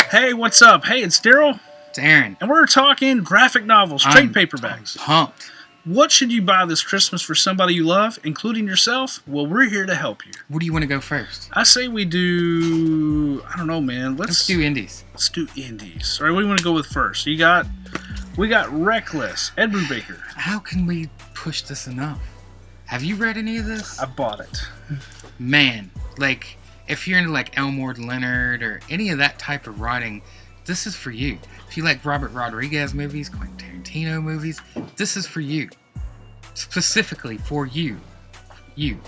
Hey, what's up? Hey, it's Daryl, It's Aaron. and we're talking graphic novels, trade paperbacks. Pumped. What should you buy this Christmas for somebody you love, including yourself? Well, we're here to help you. What do you want to go first? I say we do. I don't know, man. Let's do indies. Let's do indies. All right, what do you want to go with first? We got Reckless, Ed Brubaker. How can we push this enough? Have you read any of this? I bought it. Man, like, if you're into like Elmore Leonard or any of that type of writing, this is for you. If you like Robert Rodriguez movies, Quentin Tarantino movies, this is for you. Specifically for you. You.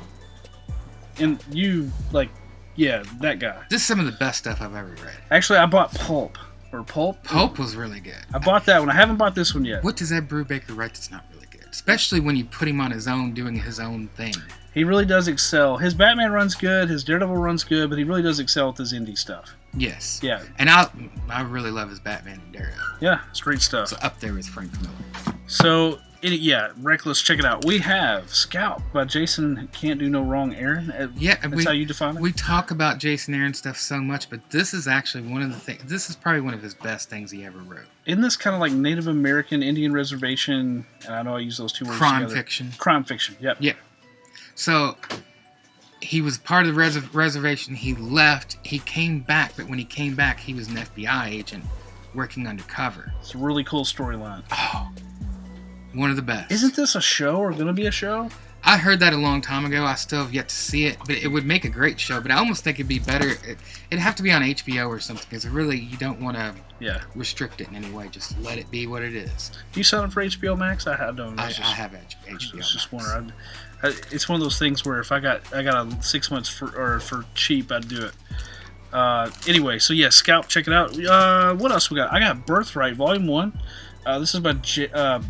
And you, like, yeah, that guy. This is some of the best stuff I've ever read. Actually, I bought Pulp. Pulp was really good. I bought that one. I haven't bought this one yet. What does Ed Brubaker write that's not really good? Especially when you put him on his own, doing his own thing. He really does excel. His Batman runs good, his Daredevil runs good, but he really does excel with his indie stuff. Yes. Yeah. And I really love his Batman and Daredevil. Yeah, it's great stuff. So up there with Frank Miller. So, Reckless, check it out. We have Scout by Jason Can't Do No Wrong Aaron. Yeah, That's how you define it? We talk about Jason Aaron stuff so much, but this is actually one of the things. This is probably one of his best things he ever wrote. Isn't this kind of like Native American Indian reservation? And I know I use those two words Crime together. fiction. Crime fiction, yep. Yeah. So he was part of the reservation. He left. He came back, but when he came back, he was an FBI agent working undercover. It's a really cool storyline. Oh, one of the best. Isn't this a show or going to be a show? I heard that a long time ago. I still have yet to see it, but it would make a great show. But I almost think it'd be better. It'd have to be on HBO or something, because really you don't want to restrict it in any way. Just let it be what it is. Do you sign up for HBO Max? I don't. I have HBO. I was just wondering. It's one of those things where if I got a 6 months for cheap, I'd do it. Anyway, so yeah, Scout, check it out. What else we got? I got Birthright Volume 1. This is by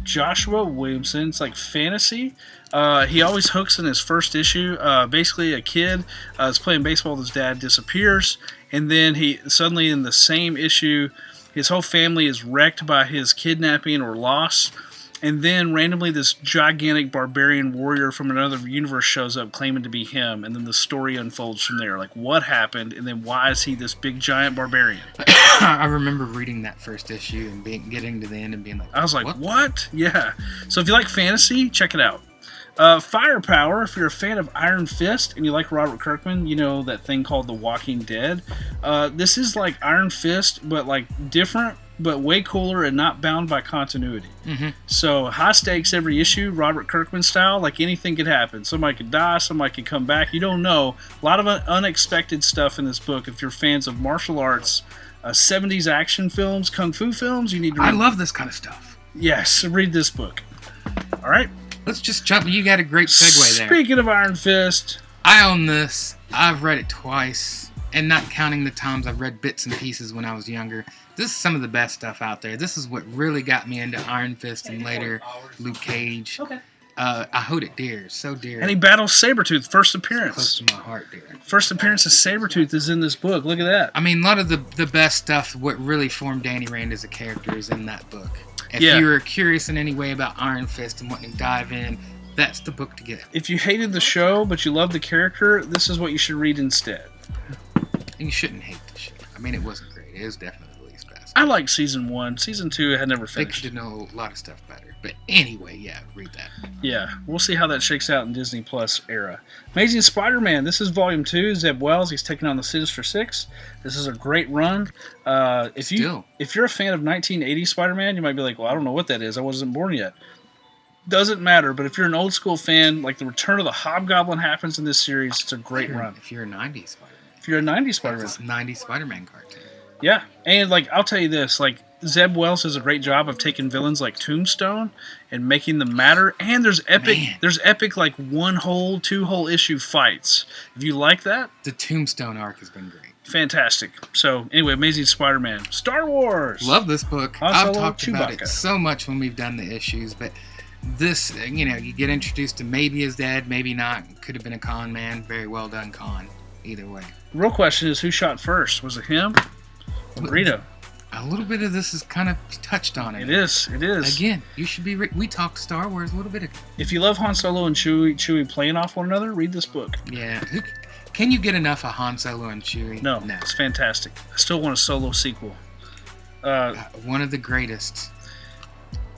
Joshua Williamson. It's like fantasy. He always hooks in his first issue. Basically, a kid is playing baseball with his dad, disappears, and then he suddenly in the same issue, his whole family is wrecked by his kidnapping or loss. And then randomly this gigantic barbarian warrior from another universe shows up claiming to be him. And then the story unfolds from there. Like, what happened? And then why is he this big giant barbarian? I remember reading that first issue and getting to the end and being like, I was like, what? Yeah. So if you like fantasy, check it out. Firepower, if you're a fan of Iron Fist and you like Robert Kirkman, you know that thing called The Walking Dead. This is like Iron Fist, but like different, but way cooler and not bound by continuity. Mm-hmm. So high stakes every issue, Robert Kirkman style, like anything could happen. Somebody could die, somebody could come back. You don't know. A lot of unexpected stuff in this book. If you're fans of martial arts, 70s action films, kung fu films, you need to read. I love this kind of stuff. Yes, read this book. All right. Let's just jump. You got a great segue there. Speaking of Iron Fist, I own this. I've read it twice, and not counting the times I've read bits and pieces when I was younger. This is some of the best stuff out there. This is what really got me into Iron Fist and later Luke Cage. Okay. I hold it dear, so dear. And he battles Sabretooth, first appearance. Close to my heart, dear. First appearance of Sabretooth is in this book. Look at that. I mean, a lot of the best stuff, what really formed Danny Rand as a character, is in that book. If you were curious in any way about Iron Fist and wanting to dive in, that's the book to get. If you hated the show, but you loved the character, this is what you should read instead. And you shouldn't hate the show. I mean, it wasn't great. It was definitely the least best. I like Season 1. Season 2 I had never finished. They could know a lot of stuff better. But anyway, yeah, read that. Yeah, we'll see how that shakes out in Disney Plus era. Amazing Spider-Man. This is Volume 2. Zeb Wells, he's taking on the Sinister Six. This is a great run. If you're a fan of 1980 Spider-Man, you might be like, well, I don't know what that is. I wasn't born yet. Doesn't matter, but if you're an old school fan, like the Return of the Hobgoblin happens in this series, it's a great run. If you're a 90s Spider-Man. If you're a 90s Spider-Man. It's a 90s Spider-Man cartoon. Yeah, and like I'll tell you this, like Zeb Wells does a great job of taking villains like Tombstone and making them matter. And there's epic like 1 whole, 2 whole issue fights. If you like that, the Tombstone arc has been great. Fantastic. So anyway, Amazing Spider-Man, Star Wars. Love this book. Han I've Solo, talked about Chewbacca. it so much when we've done the issues, but this, you get introduced to maybe his dad, maybe not. Could have been a con man. Very well done con. Either way. The real question is, who shot first? Was it him or Greedo? A little bit of this is kind of touched on it. It is. Again, you should be. We talked Star Wars a little bit ago. If you love Han Solo and Chewie playing off one another, read this book. Yeah. Can you get enough of Han Solo and Chewie? No, it's fantastic. I still want a Solo sequel. One of the greatest.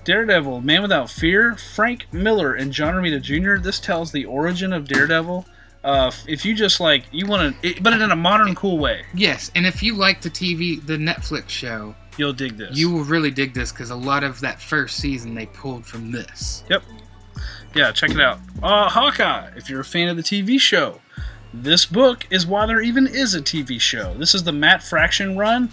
Daredevil, Man Without Fear, Frank Miller and John Romita Jr. This tells the origin of Daredevil. If you just like, you want to, but in a modern, cool way. Yes, and if you like the Netflix show, you'll dig this. You will really dig this because a lot of that first season they pulled from this. Yep. Yeah, check it out. Hawkeye, if you're a fan of the TV show, this book is why there even is a TV show. This is the Matt Fraction run.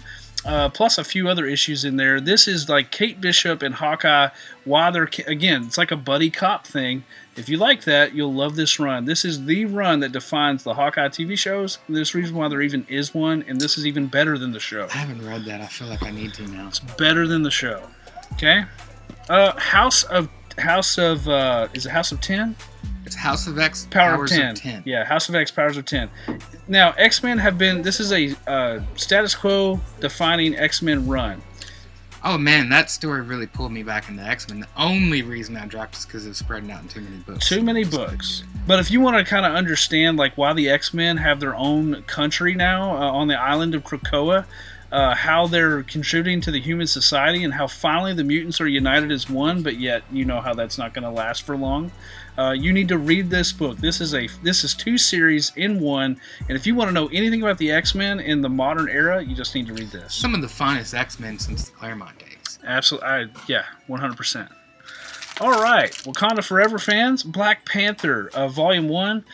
Plus a few other issues in there. This is like Kate Bishop and Hawkeye. Why they're again, it's like a buddy cop thing. If you like that, you'll love this run. This is the run that defines the Hawkeye TV shows. There's reason why there even is one, and this is even better than the show. I haven't read that. I feel like I need to now. It's better than the show. Okay. House of is it House of 10? It's House of X, Powers of 10. Yeah, House of X, Powers of 10. Now, X-Men have been... This is a status quo defining X-Men run. Oh, man, that story really pulled me back into X-Men. The only reason I dropped is because it was spreading out in too many books. Too many books. But if you want to kind of understand like why the X-Men have their own country now on the island of Krakoa, how they're contributing to the human society, and how finally the mutants are united as one, but yet you know how that's not going to last for long. You need to read this book. This is 2 series in one, and if you want to know anything about the X-Men in the modern era, you just need to read this. Some of the finest X-Men since the Claremont days. Absolutely, yeah, 100%. All right, Wakanda Forever fans, Black Panther, Volume 1.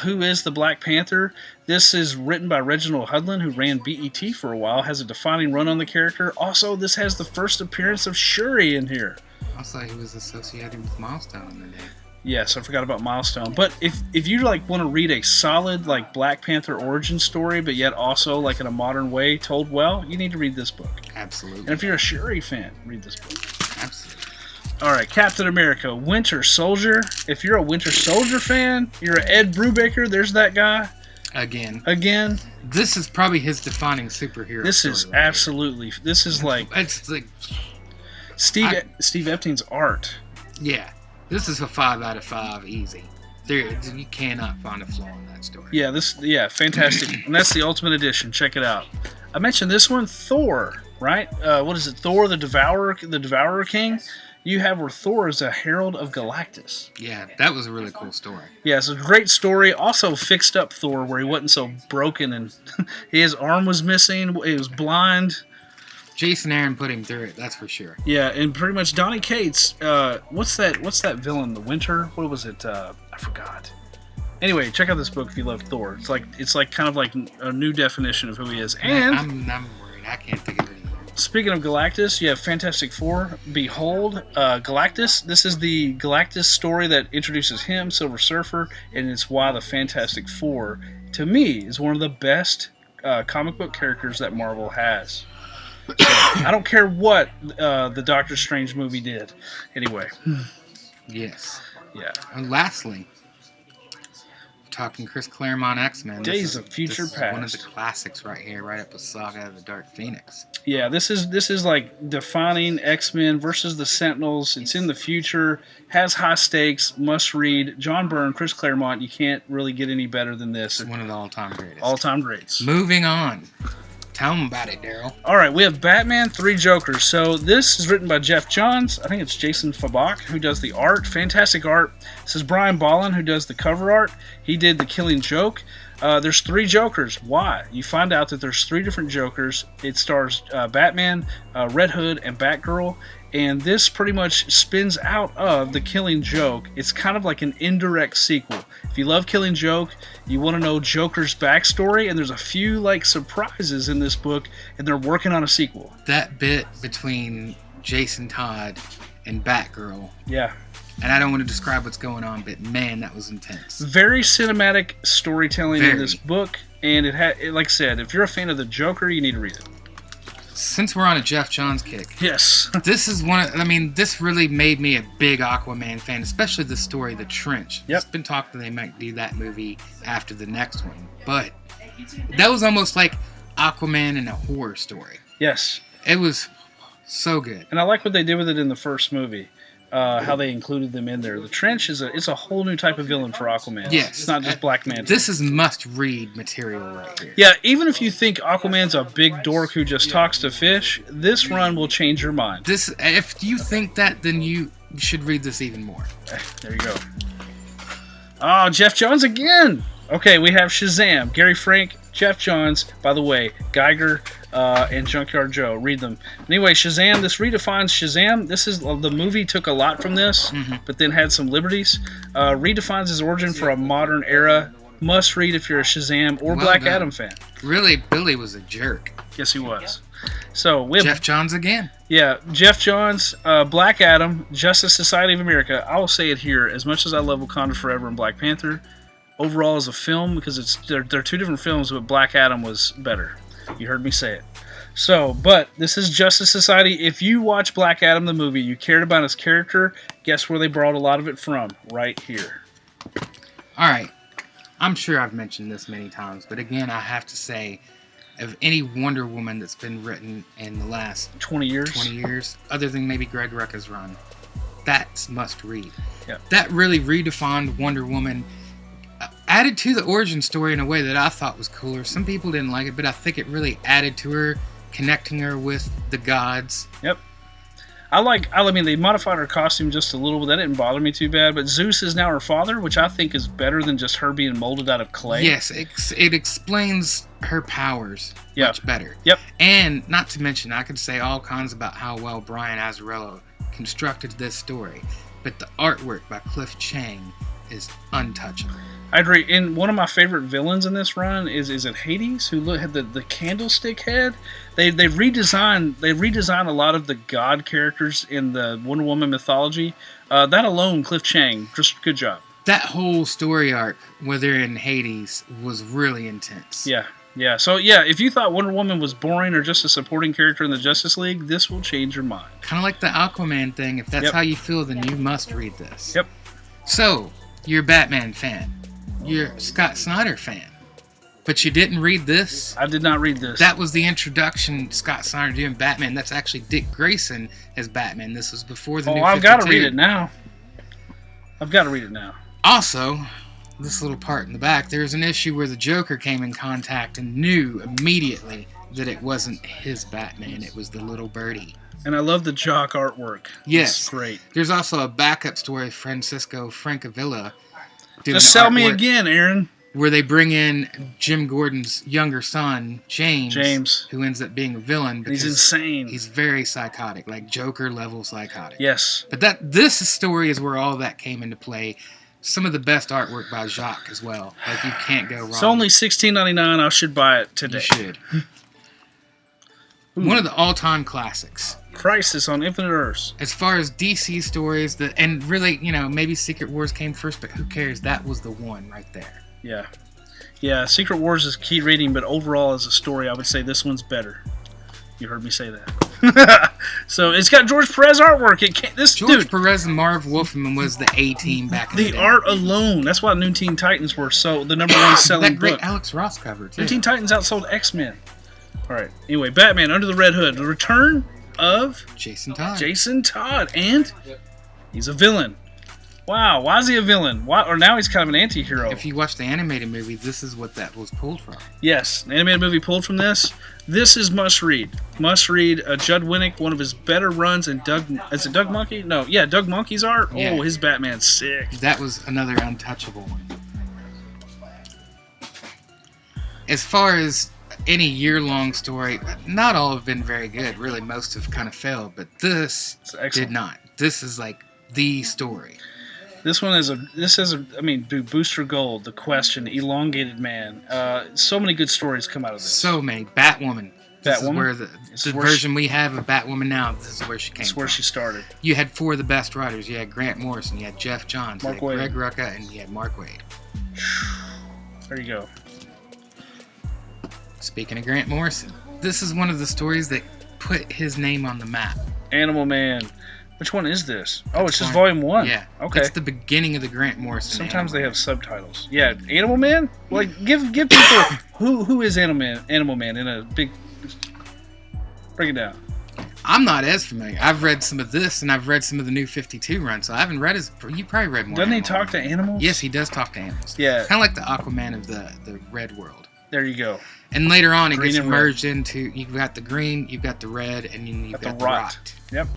Who is the Black Panther? This is written by Reginald Hudlin, who ran BET for a while, has a defining run on the character. Also, this has the first appearance of Shuri in here. Also, he was associated with Milestone in the day. Yes, I forgot about Milestone. But if you like want to read a solid like Black Panther origin story, but yet also like in a modern way told well, you need to read this book. Absolutely. And if you're a Shuri fan, read this book. Absolutely. All right, Captain America, Winter Soldier. If you're a Winter Soldier fan, you're an Ed Brubaker. There's that guy. Again. This is probably his defining superhero. This is right absolutely. Here. This is like. It's like Steve Epstein's art. Yeah. This is a 5 out of 5 easy. You cannot find a flaw in that story. Yeah, fantastic. And that's the Ultimate Edition. Check it out. I mentioned this one, Thor, right? What is it? Thor the Devourer King? You have where Thor is a herald of Galactus. Yeah, that was a really cool story. Yeah, it's a great story. Also fixed up Thor where he wasn't so broken and his arm was missing. He was blind. Jason Aaron put him through it, that's for sure. Yeah, and pretty much Donny Cates. What's that villain? The Winter? What was it? I forgot. Anyway, check out this book if you love Thor. It's like kind of like a new definition of who he is. And I'm worried. I can't think of it anymore. Speaking of Galactus, you have Fantastic Four. Behold, Galactus. This is the Galactus story that introduces him, Silver Surfer, and it's why the Fantastic Four, to me, is one of the best comic book characters that Marvel has. So, I don't care what the Doctor Strange movie did. Anyway. Yes. Yeah. And lastly, talking Chris Claremont X-Men. Days of Future Past. One of the classics right here, right up with Saga of the Dark Phoenix. Yeah, this is like defining X-Men versus the Sentinels. It's in the future, has high stakes, must read. John Byrne, Chris Claremont, you can't really get any better than this. It's one of the all-time greatest. All-time greats. Moving on. Tell them about it, Daryl. All right, we have Batman, 3 Jokers. So this is written by Jeff Johns. I think it's Jason Fabok who does the art. Fantastic art. This is Brian Bolland who does the cover art. He did The Killing Joke. There's 3 Jokers. Why? You find out that there's 3 different Jokers. It stars Batman, Red Hood, and Batgirl. And this pretty much spins out of The Killing Joke. It's kind of like an indirect sequel. If you love Killing Joke, you want to know Joker's backstory, and there's a few like surprises in this book, and they're working on a sequel. That bit between Jason Todd and Batgirl. Yeah. And I don't want to describe what's going on, but man, that was intense. Very cinematic storytelling in this book, and like I said, if you're a fan of the Joker, you need to read it. Since we're on a Jeff Johns kick, yes, this is this really made me a big Aquaman fan, especially the story, The Trench. Yep. It's been talked that they might do that movie after the next one, but that was almost like Aquaman in a horror story. Yes. It was so good. And I like what they did with it in the first movie. How they included them in there. The Trench it's a whole new type of villain for Aquaman. Yes. It's not just Black Manta. This is must-read material right here. Yeah, even if you think Aquaman's a big dork who just talks to fish, this run will change your mind. If you think that, then you should read this even more. There you go. Oh, Jeff Johns again! Okay, we have Shazam, Gary Frank, Jeff Johns, by the way, Geiger, and Junkyard Joe. Read them. Anyway, Shazam, this redefines Shazam. This is the movie took a lot from this, but then had some liberties. Redefines his origin for a modern era. Must read if you're a Shazam or Black Adam fan. Really, Billy was a jerk. Yes, he was. So we have Jeff Johns again. Yeah, Jeff Johns, Black Adam, Justice Society of America. I will say it here. As much as I love Wakanda Forever and Black Panther, overall as a film, because they're two different films, but Black Adam was better. You heard me say it. So, but this is Justice Society. If you watch Black Adam the movie, you cared about his character, guess where they borrowed a lot of it from? Right here. All right. I'm sure I've mentioned this many times, but again, I have to say, of any Wonder Woman that's been written in the last 20 years, other than maybe Greg Rucka's run, that's must read. Yep. That really redefined Wonder Woman. Added to the origin story in a way that I thought was cooler. Some people didn't like it, but I think it really added to her, connecting her with the gods. Yep. I mean, they modified her costume just a little bit. That didn't bother me too bad. But Zeus is now her father, which I think is better than just her being molded out of clay. Yes, it explains her powers much better. Yep. And not to mention, I could say all kinds about how well Brian Azzarello constructed this story. But the artwork by Cliff Chang is untouchable. I agree. And one of my favorite villains in this run is it Hades, who had the candlestick head. They redesigned a lot of the god characters in the Wonder Woman mythology. That alone, Cliff Chang, just good job. That whole story arc, whether in Hades, was really intense. Yeah. So yeah, if you thought Wonder Woman was boring or just a supporting character in the Justice League, this will change your mind. Kind of like the Aquaman thing. If that's how you feel, then you must read this. Yep. So, you're a Batman fan. You're a Scott Snyder fan. But you didn't read this? I did not read this. That was the introduction Scott Snyder doing Batman. That's actually Dick Grayson as Batman. This was before the new 52. I've got to read it now. Also, this little part in the back, there's an issue where the Joker came in contact and knew immediately that it wasn't his Batman. It was the little birdie. And I love the Jock artwork. Yes. It's great. There's also a backup story, Francisco Francavilla. Just sell me again, Aaron. Where they bring in Jim Gordon's younger son, James, who ends up being a villain. Because he's insane. He's very psychotic, like Joker-level psychotic. Yes. But this story is where all that came into play. Some of the best artwork by Jacques as well. Like, you can't go wrong. It's only $16.99. I should buy it today. You should. One of the all-time classics. Crisis on Infinite Earths. As far as DC stories, and really, maybe Secret Wars came first, but who cares? That was the one right there. Yeah. Secret Wars is key reading, but overall as a story, I would say this one's better. You heard me say that. So it's got George Perez artwork. George Perez and Marv Wolfman was the A-team back in the day. The art alone. That's why New Teen Titans were the number one selling that great book. Alex Ross cover too. New Teen Titans outsold X-Men. All right. Anyway, Batman Under the Red Hood. The return of Jason Todd. And he's a villain. Wow, why is he a villain? Or now he's kind of an anti-hero. If you watch the animated movie, this is what that was pulled from. Yes, the animated movie pulled from this. This is must read. Must read. Judd Winnick, one of his better runs, and is it Doug Monkey? No, yeah, Doug Monkey's art. Yeah. Oh, his Batman's sick. That was another untouchable one. As far as any year-long story, not all have been very good. Really, most have kind of failed, but this did not. This is like the story. This one is Booster Gold, The Question, Elongated Man. So many good stories come out of this. So many. Batwoman. This is where the version we have of Batwoman now, this is where she came from. This is where she started. You had four of the best writers. You had Grant Morrison, you had Jeff Johns, you had Greg Rucka, and you had Mark Waid. There you go. Speaking of Grant Morrison, this is one of the stories that put his name on the map. Animal Man. Which one is this? Oh, it's just volume 1. Yeah. Okay. It's the beginning of the Grant Morrison. Sometimes they have subtitles. Yeah, Animal Man? Like, give people who is Animal Man in a big... Break it down. I'm not as familiar. I've read some of this, and I've read some of the New 52 run, so I haven't read his... You probably read more. Doesn't he Animal talk to Man. animals? Yes, he does talk to animals. Yeah. Kind of like the Aquaman of the Red World. There you go. And later on, it Green gets and red. merged into... You've got the green, you've got the red, and then you've got the rot. Yep.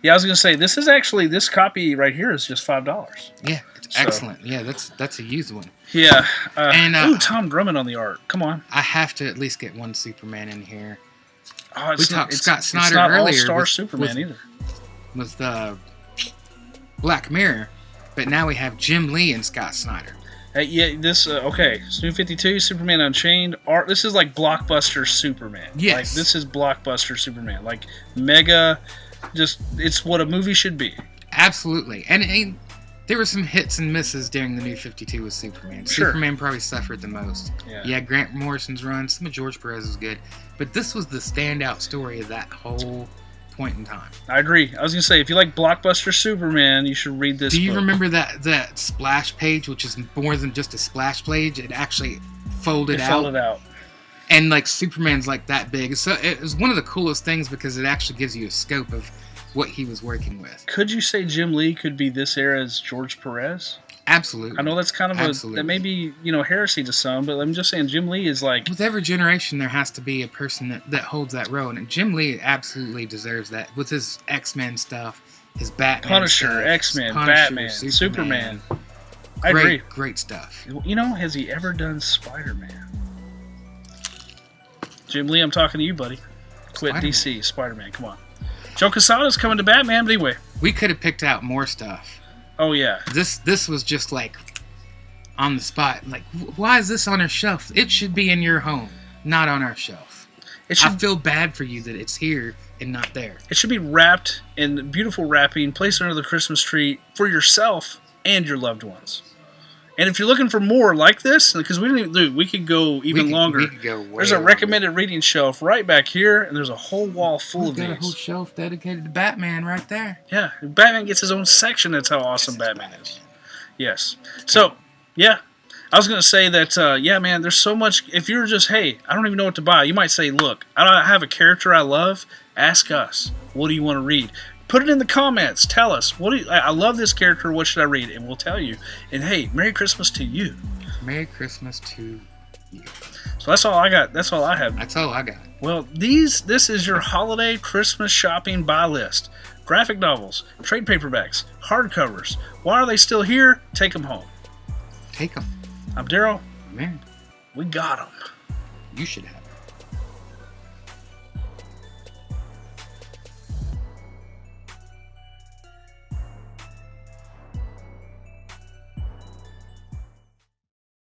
Yeah, I was gonna say this is actually this copy right here is just $5. Yeah, it's So- excellent. Yeah, that's a used one. Yeah. And, ooh, Tom Drummond on the art. Come on. I have to at least get one Superman in here. Oh, We talked Scott Snyder it's not earlier All-Star with- Superman with- either. With the Black Mirror, but now we have Jim Lee and Scott Snyder. Yeah, this okay. New 52, Superman Unchained. Art. This is like blockbuster Superman. Yes. Like this is blockbuster Superman. Like mega. Just it's what a movie should be. Absolutely. And there were some hits and misses during the New 52 with Superman. Sure. Superman probably suffered the most. Yeah. Grant Morrison's run, some of George Perez was good, but this was the standout story of that whole point in time. I agree. I was gonna say if you like blockbuster Superman, you should read this. Do you book. remember that splash page, which is more than just a splash page? It actually folded It out. folded out. And like Superman's like that big. So it was one of the coolest things because it actually gives you a scope of what he was working with. Could you say Jim Lee could be this era's George Perez? Absolutely. I know that's kind of Absolutely. that may be heresy to some, but I'm just saying Jim Lee is like With every generation, there has to be a person that holds that role, and Jim Lee absolutely deserves that with his X-Men stuff, his Batman Punisher, stuff, X-Men, Punisher, Batman, Superman. I Great, agree. great stuff. Has he ever done Spider-Man? Jim Lee, I'm talking to you, buddy. Quit Spider-Man. DC, Spider-Man, come on. Joe Quesada's coming to Batman, but anyway. We could have picked out more stuff. Oh, yeah. This was just like on the spot. Like, why is this on our shelf? It should be in your home, not on our shelf. It should, I feel bad for you that it's here and not there. it should be wrapped in beautiful wrapping, placed under the Christmas tree for yourself and your loved ones. And if you're looking for more like this, because we could go even longer. We could go way There's a longer. recommended reading shelf right back here, and there's a whole wall full We've of got a whole these. shelf dedicated to Batman right there. Yeah, Batman gets his own section. That's how awesome Batman is. Yes. So, yeah. I was going to say that, man, there's so much. If you're just, hey, I don't even know what to buy, you might say, look, I have a character I love. Ask us. What do you want to read? Put it in the comments. Tell us. I love this character. What should I read? And we'll tell you. And, hey, Merry Christmas to you. Merry Christmas to you. So that's all I got. That's all I have. That's all I got. Well, this is your holiday Christmas shopping buy list. Graphic novels, trade paperbacks, hardcovers. Why are they still here? Take them home. Take them. I'm Daryl. Man, We got them. you should have.